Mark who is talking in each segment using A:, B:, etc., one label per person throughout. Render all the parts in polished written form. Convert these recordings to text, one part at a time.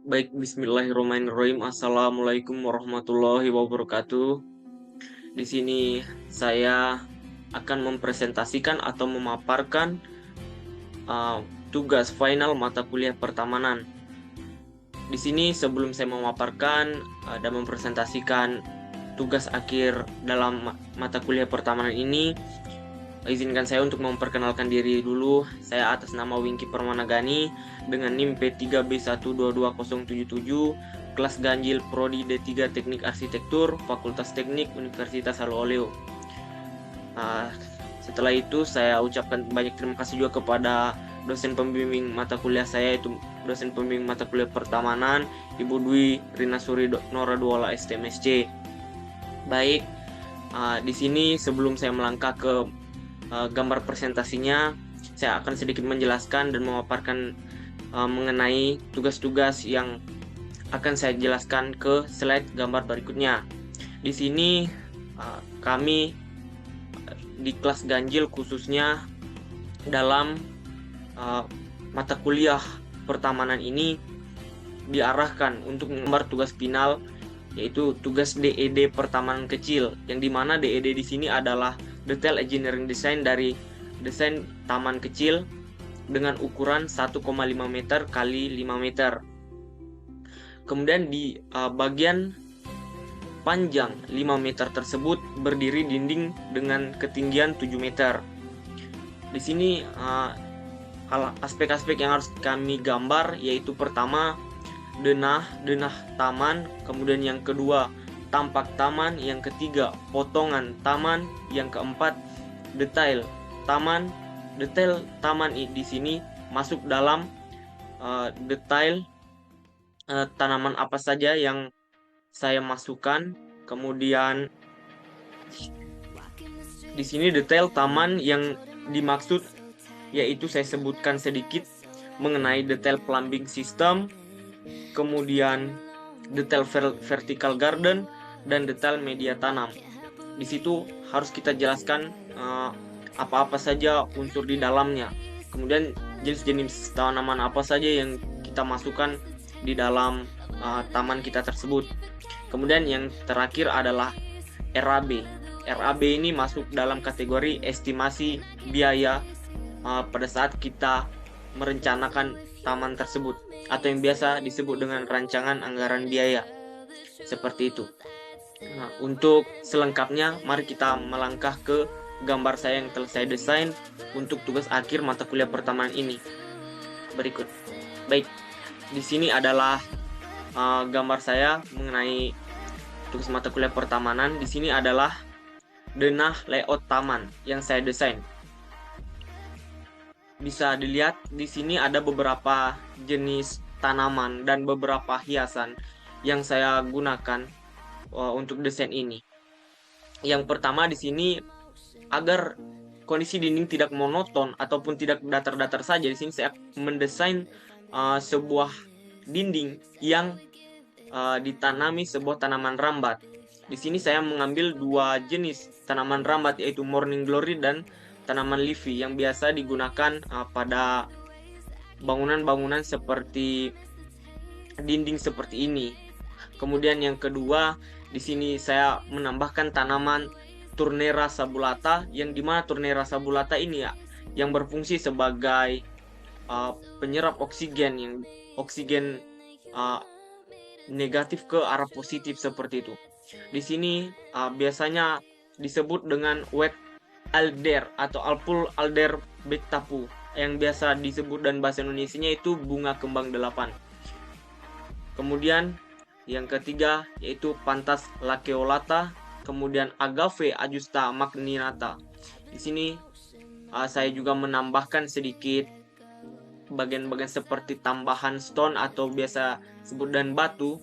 A: Baik, bismillahirrahmanirrahim. Assalamualaikum warahmatullahi wabarakatuh. Di sini saya akan mempresentasikan atau memaparkan tugas final mata kuliah pertamanan. Di sini sebelum saya memaparkan dan mempresentasikan tugas akhir dalam mata kuliah pertamanan ini, izinkan saya untuk memperkenalkan diri dulu. Saya atas nama Wingky Permanagani dengan NIM P3B1222077, kelas ganjil Prodi D3 Teknik Arsitektur, Fakultas Teknik Universitas Haloleo. Setelah itu saya ucapkan banyak terima kasih juga kepada dosen pembimbing mata kuliah saya, yaitu dosen pembimbing mata kuliah pertamanan, Ibu Dwi Rinasuri Nora Duola STMSC. Baik, di sini sebelum saya melangkah ke gambar presentasinya, saya akan sedikit menjelaskan dan memaparkan mengenai tugas-tugas yang akan saya jelaskan ke slide gambar berikutnya. Di sini kami di kelas ganjil khususnya dalam mata kuliah pertamanan ini diarahkan untuk menggambar tugas final, yaitu tugas DED pertamanan kecil, yang dimana DED di sini adalah Detail Engineering Design dari desain taman kecil dengan ukuran 1,5 meter kali 5 meter. Kemudian di bagian panjang 5 meter tersebut berdiri dinding dengan ketinggian 7 meter. Di sini aspek-aspek yang harus kami gambar yaitu pertama denah taman, kemudian yang kedua tampak taman, yang ketiga potongan taman, yang keempat detail taman. Detail taman di sini masuk dalam detail tanaman apa saja yang saya masukkan. Kemudian di sini detail taman yang dimaksud yaitu saya sebutkan sedikit mengenai detail plumbing system, kemudian detail vertical garden, dan detail media tanam. Di situ harus kita jelaskan apa-apa saja unsur di dalamnya, kemudian jenis-jenis tanaman apa saja yang kita masukkan di dalam taman kita tersebut. Kemudian yang terakhir adalah RAB. RAB ini masuk dalam kategori estimasi biaya pada saat kita merencanakan taman tersebut, atau yang biasa disebut dengan rancangan anggaran biaya. Seperti itu. Nah, untuk selengkapnya mari kita melangkah ke gambar saya yang telah saya desain untuk tugas akhir mata kuliah pertamanan ini. Berikut. Baik, di sini adalah gambar saya mengenai tugas mata kuliah pertamanan. Di sini adalah denah layout taman yang saya desain. Bisa dilihat di sini ada beberapa jenis tanaman dan beberapa hiasan yang saya gunakan untuk desain ini. Yang pertama di sini, agar kondisi dinding tidak monoton ataupun tidak datar-datar saja, di sini saya mendesain sebuah dinding yang ditanami sebuah tanaman rambat. Di sini saya mengambil dua jenis tanaman rambat, yaitu Morning Glory dan tanaman leafy yang biasa digunakan pada bangunan-bangunan seperti dinding seperti ini. Kemudian yang kedua, di sini saya menambahkan tanaman Turnera sabulata, yang dimana Turnera sabulata ini yang berfungsi sebagai penyerap oksigen, yang oksigen negatif ke arah positif seperti itu. Di sini biasanya disebut dengan wet alder atau alpul alder bektapu, yang biasa disebut dan bahasa Indonesianya itu bunga kembang 8. Kemudian yang ketiga yaitu Pantas lakeolata, kemudian Agave ajusta magninata. Di sini saya juga menambahkan sedikit bagian-bagian seperti tambahan stone atau biasa sebut dan batu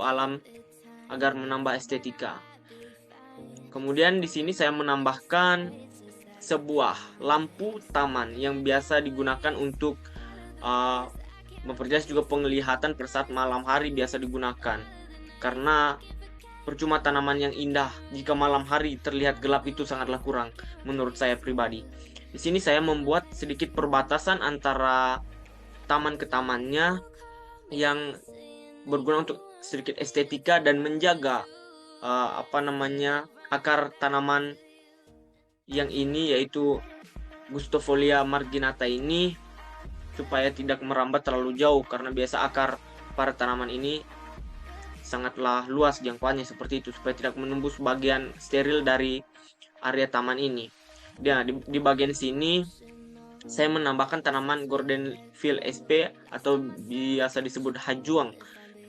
A: alam agar menambah estetika. Kemudian di sini saya menambahkan sebuah lampu taman yang biasa digunakan untuk memperjelas juga penglihatan pada saat malam hari biasa digunakan. Karena percuma tanaman yang indah jika malam hari terlihat gelap itu sangatlah kurang menurut saya pribadi. Di sini saya membuat sedikit perbatasan antara taman ke tamannya yang berguna untuk sedikit estetika dan menjaga akar tanaman yang ini, yaitu Gustofolia marginata ini, supaya tidak merambat terlalu jauh, karena biasa akar para tanaman ini sangatlah luas jangkauannya seperti itu, supaya tidak menembus bagian steril dari area taman ini. Nah, di bagian sini saya menambahkan tanaman Gordonville SP atau biasa disebut hajuang,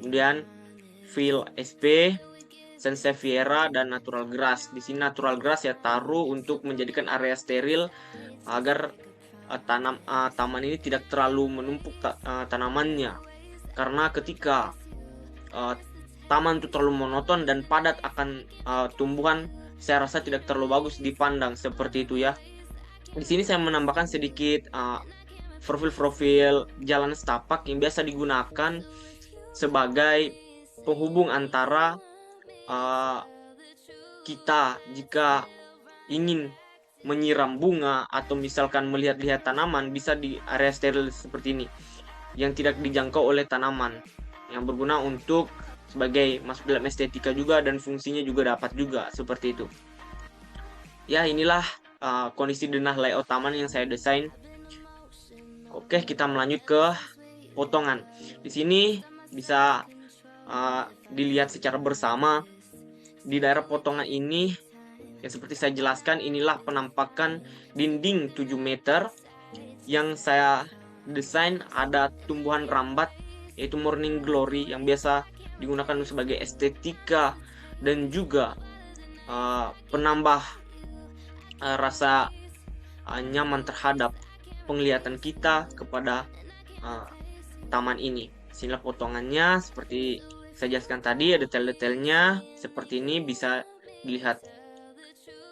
A: kemudian Ville SP, Sansevieria, dan natural grass. Di sini natural grass ya taruh untuk menjadikan area steril agar taman ini tidak terlalu menumpuk tanamannya. Karena ketika taman itu terlalu monoton dan padat akan tumbuhan, saya rasa tidak terlalu bagus dipandang seperti itu ya. Di sini saya menambahkan sedikit profil-profil jalan setapak yang biasa digunakan sebagai penghubung antara kita jika ingin menyiram bunga atau misalkan melihat-lihat tanaman, bisa di area steril seperti ini yang tidak dijangkau oleh tanaman, yang berguna untuk sebagai masuk dalam estetika juga, dan fungsinya juga dapat juga seperti itu ya. Inilah kondisi denah layout taman yang saya desain. Oke, kita melanjut ke potongan. Di sini bisa dilihat secara bersama di daerah potongan ini, yang seperti saya jelaskan, inilah penampakan dinding 7 meter yang saya desain. Ada tumbuhan rambat yaitu morning glory yang biasa digunakan sebagai estetika dan juga penambah rasa nyaman terhadap penglihatan kita kepada taman ini. Sinilah potongannya seperti saya jelaskan tadi, detail-detailnya seperti ini bisa dilihat.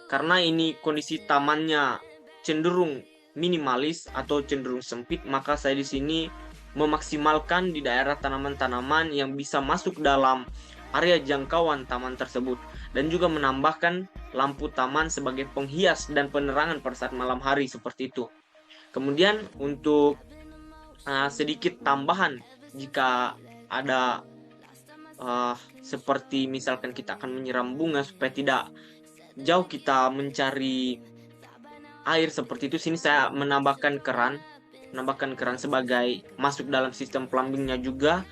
A: Karena ini kondisi tamannya cenderung minimalis atau cenderung sempit, maka saya di sini memaksimalkan di daerah tanaman-tanaman yang bisa masuk dalam area jangkauan taman tersebut, dan juga menambahkan lampu taman sebagai penghias dan penerangan pada saat malam hari seperti itu. Kemudian untuk sedikit tambahan, jika ada seperti misalkan kita akan menyiram bunga supaya tidak jauh kita mencari air seperti itu, sini saya menambahkan keran sebagai masuk dalam sistem plumbingnya juga,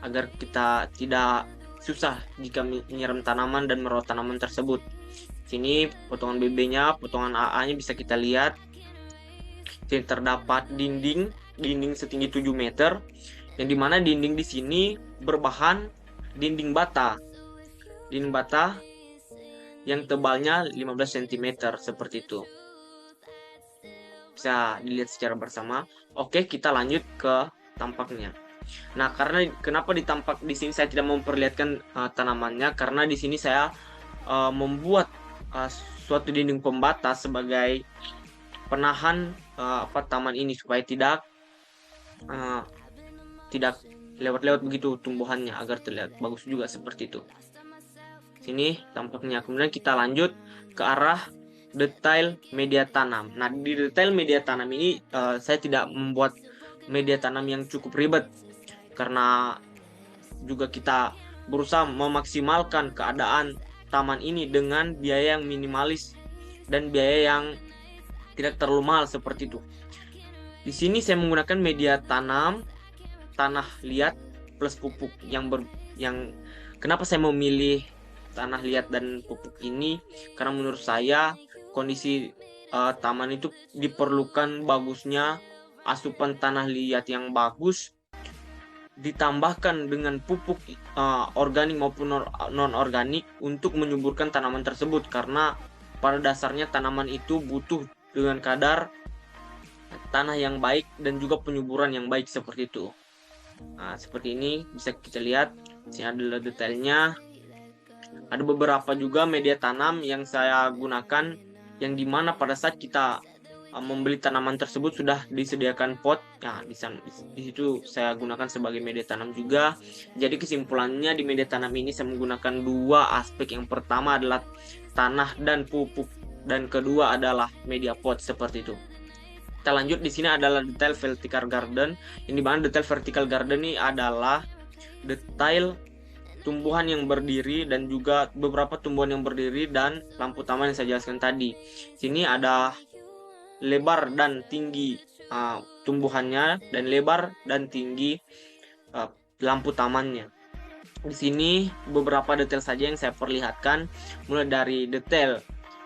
A: agar kita tidak susah jika menyiram tanaman dan merawat tanaman tersebut. Sini potongan BB-nya, potongan AA-nya bisa kita lihat. Sini terdapat dinding setinggi 7 meter, yang dimana dinding di sini berbahan dinding bata yang tebalnya 15 cm seperti itu. Bisa dilihat secara bersama. Oke, kita lanjut ke tampaknya. Nah, karena kenapa ditampak di sini saya tidak memperlihatkan tanamannya, karena di sini saya membuat suatu dinding pembatas sebagai penahan taman ini supaya tidak lewat-lewat begitu tumbuhannya, agar terlihat bagus juga seperti itu. Sini tampaknya. Kemudian kita lanjut ke arah detail media tanam. Nah, di detail media tanam ini saya tidak membuat media tanam yang cukup ribet, karena juga kita berusaha memaksimalkan keadaan taman ini dengan biaya yang minimalis dan biaya yang tidak terlalu mahal seperti itu. Di sini saya menggunakan media tanam tanah liat plus pupuk yang kenapa saya memilih tanah liat dan pupuk ini, karena menurut saya kondisi taman itu diperlukan bagusnya asupan tanah liat yang bagus, ditambahkan dengan pupuk organik maupun non organik untuk menyuburkan tanaman tersebut, karena pada dasarnya tanaman itu butuh dengan kadar tanah yang baik dan juga penyuburan yang baik seperti itu. Nah, seperti ini bisa kita lihat. Sini adalah detailnya. Ada beberapa juga media tanam yang saya gunakan, yang dimana pada saat kita membeli tanaman tersebut sudah disediakan pot. Nah, di situ saya gunakan sebagai media tanam juga. Jadi kesimpulannya, di media tanam ini saya menggunakan dua aspek. Yang pertama adalah tanah dan pupuk, dan kedua adalah media pot seperti itu. Kita lanjut, di sini adalah detail vertical garden. Yang dimana detail vertical garden ini adalah detail tumbuhan yang berdiri dan juga beberapa tumbuhan yang berdiri dan lampu taman yang saya jelaskan tadi. Sini ada lebar dan tinggi tumbuhannya dan lebar dan tinggi lampu tamannya. Di sini beberapa detail saja yang saya perlihatkan, mulai dari detail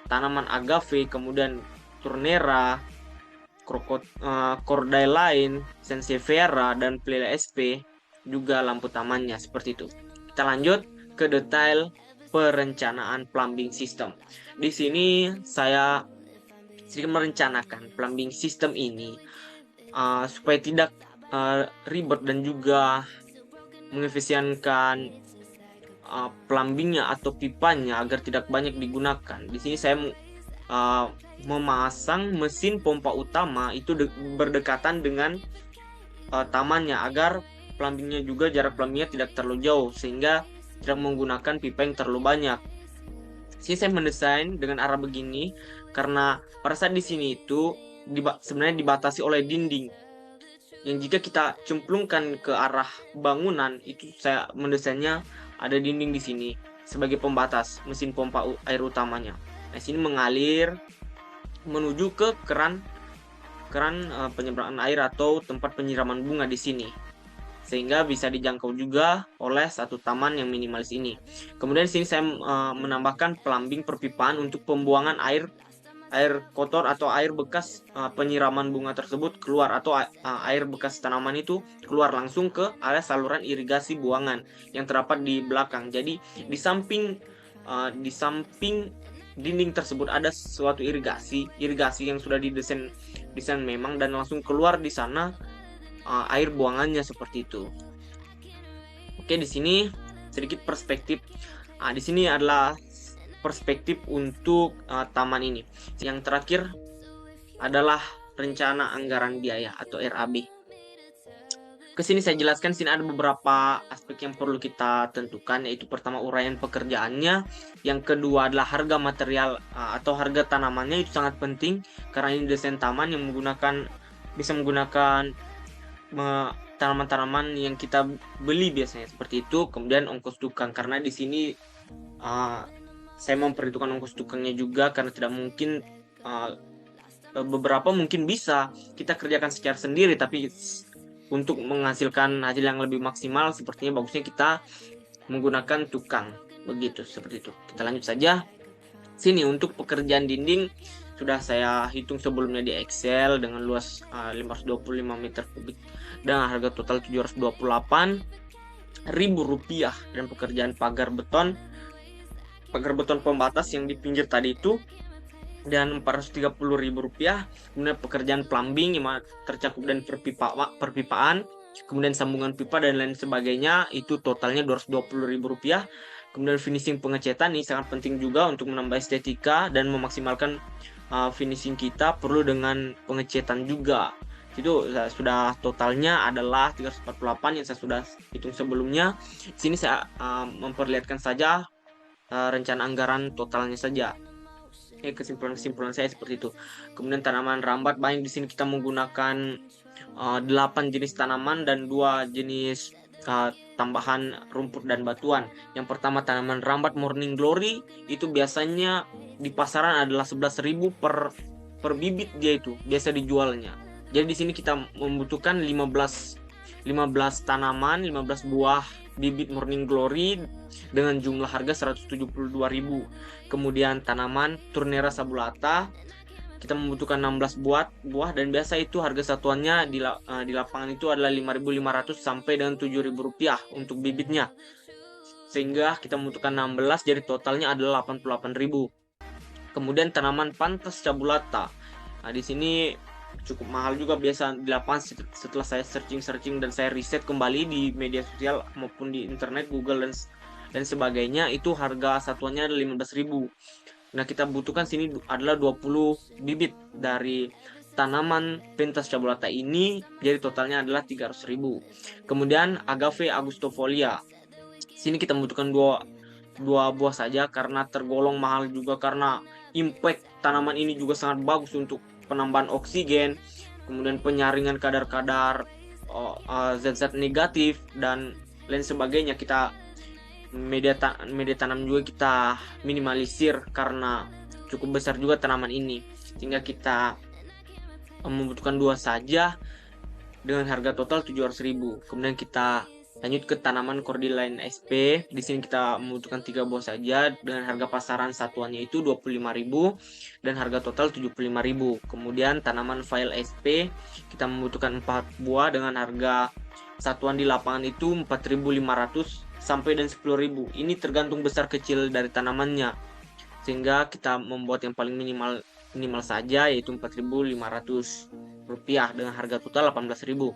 A: tanaman agave, kemudian turnera, cordyline, sansevieria, dan Plea sp, juga lampu tamannya seperti itu. Kita lanjut ke detail perencanaan plumbing system. Di sini saya sedikit merencanakan plumbing system ini supaya tidak ribet dan juga mengefisienkan plumbingnya atau pipanya agar tidak banyak digunakan. Di sini saya memasang mesin pompa utama itu berdekatan dengan tamannya agar plumbingnya juga jarak plumbingnya tidak terlalu jauh sehingga tidak menggunakan pipa yang terlalu banyak. Sini saya mendesain dengan arah begini karena pada saat di sini itu sebenarnya dibatasi oleh dinding yang jika kita cemplungkan ke arah bangunan itu, saya mendesainnya ada dinding di sini sebagai pembatas mesin pompa air utamanya. Nah, sini mengalir menuju ke keran penyeberangan air atau tempat penyiraman bunga di sini, sehingga bisa dijangkau juga oleh satu taman yang minimalis ini. Kemudian di sini saya menambahkan plumbing perpipaan untuk pembuangan air kotor atau air bekas penyiraman bunga tersebut keluar, atau air bekas tanaman itu keluar langsung ke area saluran irigasi buangan yang terdapat di belakang. Jadi di samping dinding tersebut ada suatu irigasi yang sudah didesain memang dan langsung keluar di sana air buangannya seperti itu. Oke, di sini sedikit perspektif. Di sini adalah perspektif untuk taman ini. Yang terakhir adalah rencana anggaran biaya atau RAB. Kesini saya jelaskan, sini ada beberapa aspek yang perlu kita tentukan, yaitu pertama uraian pekerjaannya, yang kedua adalah harga material atau harga tanamannya, itu sangat penting karena ini desain taman yang bisa menggunakan tanaman-tanaman yang kita beli biasanya seperti itu. Kemudian ongkos tukang, karena di sini saya memperhitungkan ongkos tukangnya juga karena tidak mungkin beberapa mungkin bisa kita kerjakan secara sendiri, tapi untuk menghasilkan hasil yang lebih maksimal sepertinya bagusnya kita menggunakan tukang, begitu, seperti itu. Kita lanjut saja. Sini untuk pekerjaan dinding sudah saya hitung sebelumnya di Excel dengan luas 525 meter kubik dengan harga total Rp728.000, dan pekerjaan pagar beton pembatas yang di pinggir tadi itu dan Rp430.000. Kemudian pekerjaan plumbing yang tercakup dan perpipaan, kemudian sambungan pipa dan lain sebagainya, itu totalnya Rp220.000. Kemudian finishing pengecetan ini sangat penting juga untuk menambah estetika dan memaksimalkan finishing kita, perlu dengan pengecetan juga. Itu sudah totalnya adalah 348 yang saya sudah hitung sebelumnya. Di sini saya memperlihatkan saja rencana anggaran totalnya saja. Kesimpulan saya seperti itu. Kemudian tanaman rambat banyak di sini kita menggunakan 8 jenis tanaman dan 2 jenis tambahan rumput dan batuan. Yang pertama tanaman rambat Morning Glory, itu biasanya di pasaran adalah 11.000 per bibit, dia itu biasa dijualnya. Jadi di sini kita membutuhkan 15 tanaman, 15 buah bibit Morning Glory dengan jumlah harga 172.000. Kemudian tanaman Turnera sabulata kita membutuhkan 16 buah dan biasa itu harga satuannya di lapangan itu adalah 5.500 sampai dengan Rp7.000 untuk bibitnya. Sehingga kita membutuhkan 16, jadi totalnya adalah 88.000. Kemudian tanaman Pantas sabulata. Di sini cukup mahal juga biasa di lapangan. Setelah saya searching dan saya riset kembali di media sosial maupun di internet, Google dan sebagainya, itu harga satuannya adalah 15.000. Nah, kita butuhkan sini adalah 20 bibit dari tanaman Pentas sabulata ini, jadi totalnya adalah 300.000. Kemudian agave augustifolia. Sini kita membutuhkan dua buah saja karena tergolong mahal juga, karena impact tanaman ini juga sangat bagus untuk penambahan oksigen, kemudian penyaringan kadar-kadar zat-zat negatif dan lain sebagainya. Kita media tanam juga kita minimalisir karena cukup besar juga tanaman ini, sehingga kita membutuhkan 2 saja dengan harga total 700.000. Kemudian kita lanjut ke tanaman Cordyline SP. Di sini kita membutuhkan 3 buah saja dengan harga pasaran satuannya itu 25.000 dan harga total 75.000. Kemudian tanaman File SP kita membutuhkan 4 buah dengan harga satuan di lapangan itu 4.500 sampai dan 10.000. Ini tergantung besar kecil dari tanamannya, sehingga kita membuat yang paling minimal saja, yaitu 4.500 rupiah dengan harga total 18.000.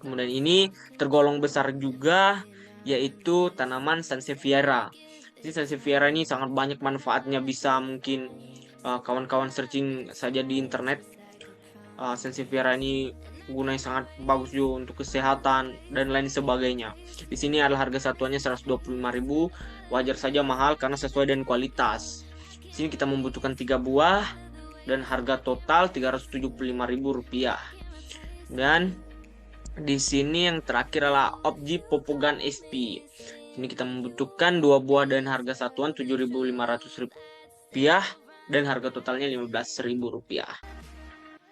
A: Kemudian ini tergolong besar juga, yaitu tanaman Sansevieria. Jadi Sansevieria ini sangat banyak manfaatnya, bisa mungkin kawan-kawan searching saja di internet. Sansevieria ini gunanya sangat bagus juga untuk kesehatan dan lain sebagainya. Di sini adalah harga satuannya 125.000, wajar saja mahal karena sesuai dengan kualitas. Di sini kita membutuhkan 3 buah dan harga total 375.000 rupiah. Dan di sini yang terakhir adalah Opji Popogan SP. Ini kita membutuhkan 2 buah dan harga satuan 7.500 rupiah dan harga totalnya 15.000 rupiah.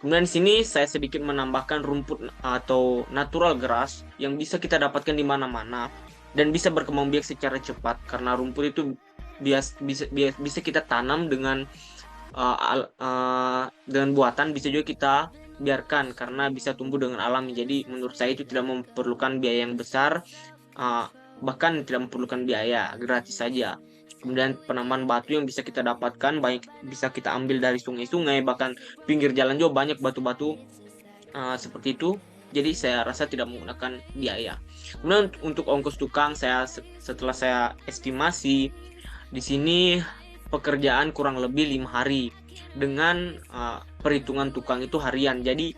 A: Kemudian di sini saya sedikit menambahkan rumput atau natural grass yang bisa kita dapatkan di mana-mana dan bisa berkembang biak secara cepat, karena rumput itu bisa kita tanam dengan buatan, bisa juga kita biarkan karena bisa tumbuh dengan alami. Jadi menurut saya itu tidak memerlukan biaya yang besar, bahkan tidak memerlukan biaya, gratis saja. Kemudian penambahan batu yang bisa kita dapatkan baik bisa kita ambil dari sungai-sungai, bahkan pinggir jalan juga banyak batu-batu seperti itu. Jadi saya rasa tidak menggunakan biaya. Kemudian untuk ongkos tukang, setelah saya estimasi di sini pekerjaan kurang lebih 5 hari dengan perhitungan tukang itu harian. Jadi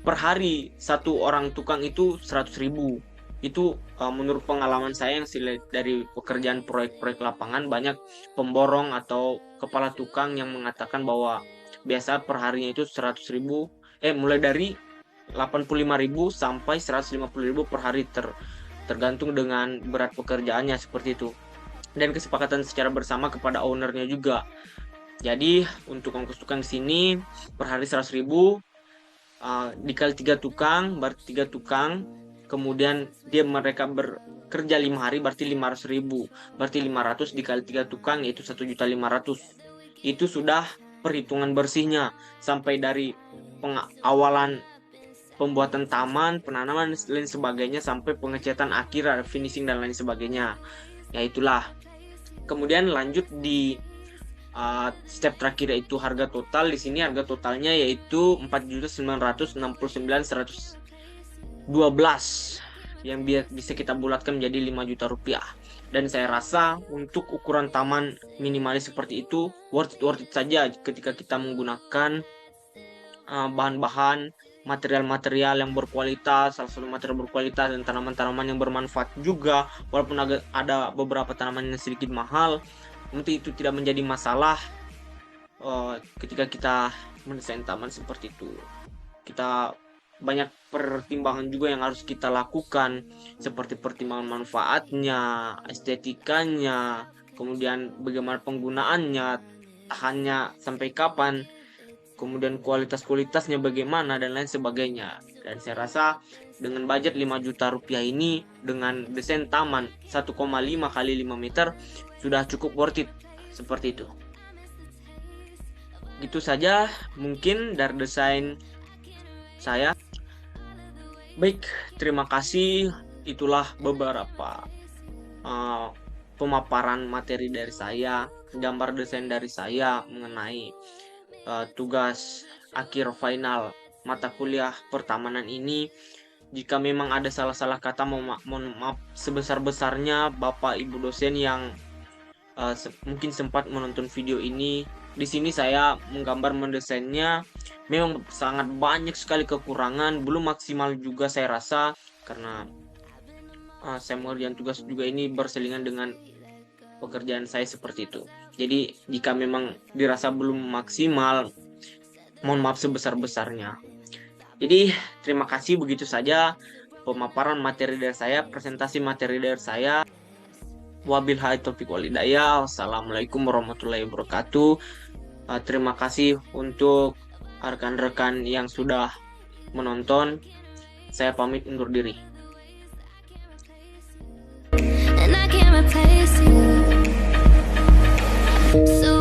A: per hari satu orang tukang itu 100.000. Itu menurut pengalaman saya yang dari pekerjaan proyek-proyek lapangan, banyak pemborong atau kepala tukang yang mengatakan bahwa biasa per harinya itu 100.000, mulai dari 85.000 sampai 150.000 per hari, tergantung dengan berat pekerjaannya seperti itu. Dan kesepakatan secara bersama kepada ownernya juga. Jadi untuk ongkos tukang di sini per hari 100.000 dikali 3 tukang, berarti 3 tukang. Kemudian mereka bekerja 5 hari, berarti 500.000. Berarti 500 dikali 3 tukang yaitu 1.500.000. Itu sudah perhitungan bersihnya, sampai dari pengawalan pembuatan taman, penanaman dan lain sebagainya, sampai pengecatan akhir, finishing dan lain sebagainya. Ya itulah. Kemudian lanjut di step terakhir, yaitu harga total. Di sini harga totalnya yaitu 4.969.112 yang bisa kita bulatkan menjadi 5 juta rupiah. Dan saya rasa untuk ukuran taman minimalis seperti itu worth it saja ketika kita menggunakan bahan-bahan material-material yang berkualitas, salah satu material berkualitas dan tanaman-tanaman yang bermanfaat juga. Walaupun ada beberapa tanaman yang sedikit mahal, nanti itu tidak menjadi masalah ketika kita mendesain taman seperti itu. Kita banyak pertimbangan juga yang harus kita lakukan, seperti pertimbangan manfaatnya, estetikanya, kemudian bagaimana penggunaannya, tahannya sampai kapan, kemudian kualitasnya bagaimana dan lain sebagainya. Dan saya rasa dengan budget 5 juta rupiah ini, dengan desain taman 1,5 kali 5 meter sudah cukup worth it seperti itu. Gitu saja mungkin dari desain saya. Baik, terima kasih. Itulah beberapa pemaparan materi dari saya, gambar desain dari saya mengenai tugas akhir final mata kuliah pertamanan ini. Jika memang ada salah-salah kata, mohon maaf sebesar-besarnya Bapak Ibu dosen yang mungkin sempat menonton video ini. Di sini saya menggambar mendesainnya memang sangat banyak sekali kekurangan, belum maksimal juga saya rasa, karena saya mengerjakan tugas juga ini berselingan dengan pekerjaan saya seperti itu. Jadi jika memang dirasa belum maksimal, mohon maaf sebesar-besarnya. Jadi terima kasih, begitu saja pemaparan materi dari saya, presentasi materi dari saya. Wabillahi taufiq walhidayah. Wassalamualaikum warahmatullahi wabarakatuh. Terima kasih untuk rekan-rekan yang sudah menonton. Saya pamit undur diri.
B: And I can't replace you. So